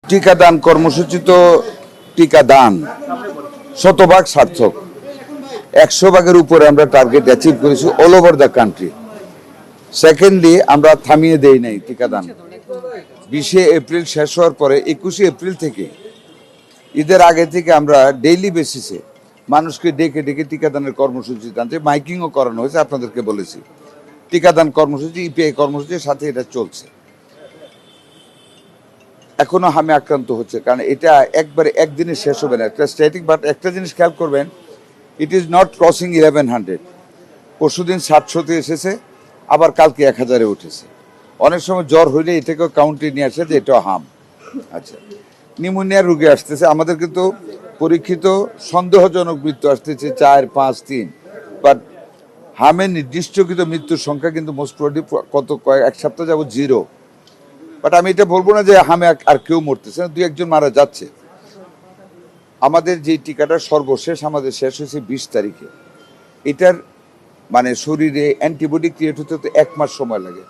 টিকাদান কর্মসূচি তো টিকাদান শতভাগ সার্থক, 100 ভাগের উপরে আমরা টার্গেট অ্যাচিভ করেছি all over the country. Secondly, আমরা থামিয়ে দেই নাই টিকাদান। 20 এপ্রিল শেষ হওয়ার পরে 21 এপ্রিল থেকে ঈদের আগে থেকে আমরা ডেইলি বেসিসে মানুষকে ডেকে ডেকে টিকাদানের কর্মসূচি টানতে মাইকিংও করানো হয়েছে। আপনাদেরকে বলেছি টিকাদান কর্মসূচি ইপিআই কর্মসূচির সাথে এটা চলছে। এখনো হামে আক্রান্ত হচ্ছে, কারণ এটা একবারে একদিনে শেষ হবে না, একটা স্ট্যাটিক। বাট একটা জিনিস খেয়াল করবেন, ইট ইজ নট ক্রসিং 1100। পরশুদিন 700-তে এসেছে, আবার কালকে 1000-এ উঠেছে। অনেক সময় জ্বর হইলে এটাকেও কাউন্টে নিয়ে আসে যে এটাও হাম। আচ্ছা, নিউমোনিয়ার রোগী আসতেছে, আমাদের কিন্তু পরীক্ষিত সন্দেহজনক মৃত্যু আসতেছে 4, 5, 3। বাট হামের নির্দিষ্টকৃত মৃত্যুর সংখ্যা কিন্তু মোস্ট প্রবলি এক সপ্তাহ যাবত 0। বাট আমি এটা বলবো না যে হামে আর কেউ মরতেছে না, 2-1 জন মারা যাচ্ছে। আমাদের যে টিকাটা সর্বশেষ আমাদের শেষ হয়েছে 20 তারিখে। এটার মানে শরীরে অ্যান্টিবডি ক্রিয়েট হতে তো 1 মাস সময় লাগে।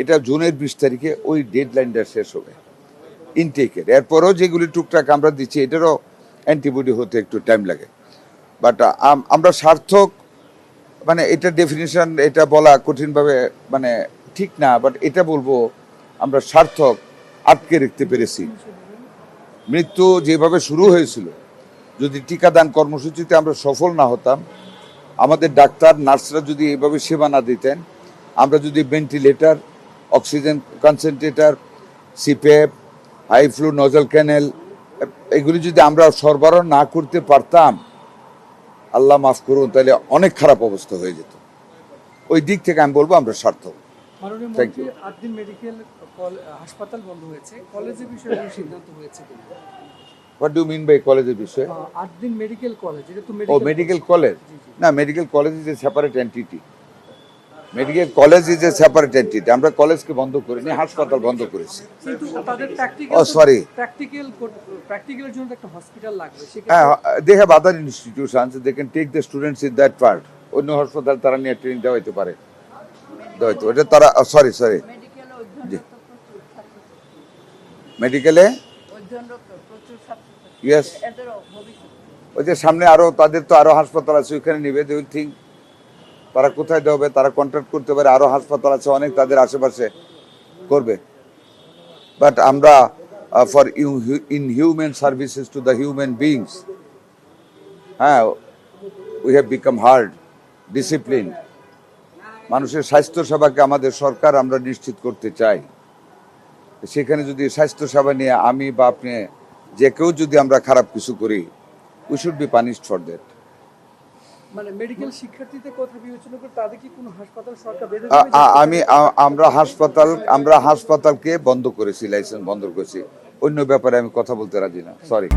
এটা জুনের 20 তারিখে ওই ডেডলাইনটা শেষ হবে ইনটেকের। এরপরও যেগুলি টুকটাক আমরা দিচ্ছি এটারও অ্যান্টিবডি হতে একটু টাইম লাগে। বাট আমরা সার্থক, মানে এটা ডেফিনিশন এটা বলা কঠিনভাবে মানে ঠিক না, বাট এটা বলবো আমরা সার্থক আটকে রাখতে পেরেছি। মৃত্যু যেভাবে শুরু হয়েছিল, যদি টিকাদান কর্মসূচিতে আমরা সফল না হতাম, আমাদের ডাক্তার নার্সরা যদি এইভাবে সেবা না দিতেন, আমরা যদি ventilator, oxygen concentrator, CPAP, high flow nasal cannula এগুলি যদি আমরা সরবরাহ না করতে পারতাম, আল্লাহ মাফ করুন, তাহলে অনেক খারাপ অবস্থা হয়ে যেত। ওই দিক থেকে আমি বলবো আমরা সার্থক। Thank you. 8 দিন মেডিকেল হাসপাতাল বন্ধ হয়েছে, কলেজের বিষয়ে কোনো সিদ্ধান্ত হয়েছে কিনা? হোয়াট ডু মিন বাই কলেজের বিষয়ে? 8 দিন মেডিকেল কলেজ, এটা তো মেডিকেল কলেজ না, medical college is a separate entity. Medical college is a separate entity. আমরা কলেজকে বন্ধ করিনি, হাসপাতাল বন্ধ করেছি। কিন্তু তাদের প্র্যাকটিক্যালের জন্য একটা হসপিটাল লাগবে। They have other institutions, they can take the students in that part. অন্য হাসপাতাল তারা নিয়ে ট্রেনিং দেওয়া হতে পারে, ওটা তারা সরি জি মেডিকেলে ইয়েস, ওই যে সামনে আরো তাদের তো আরো হাসপাতাল আছে, ওইখানে নিবে। দে উইল থিঙ্ক তারা কোথায় দেবে, তারা কন্ট্যাক্ট করতে পারে, আরো হাসপাতাল আছে অনেক তাদের আশেপাশে, করবে। বাট আমরা for inhuman services to the human beings, হ্যাঁ, we have become hard discipline. মানুষের স্বাস্থ্য সেবাকে আমাদের সরকার আমরা নিশ্চিত করতে চাই। সেখানে যদি স্বাস্থ্য সেবা নিয়ে আমি বা আপনি যে কেউ যদি আমরা খারাপ কিছু করি, we should be punished for that. মানে মেডিকেল শিক্ষার্থীদের কথা বিবেচনা করে তাদের কি কোনো হাসপাতাল সরকার বেঁধে আমরা হাসপাতালকে বন্ধ করেছি, লাইসেন্স বন্ধ করেছি। অন্য ব্যাপারে আমি কথা বলতে রাজি না, সরি।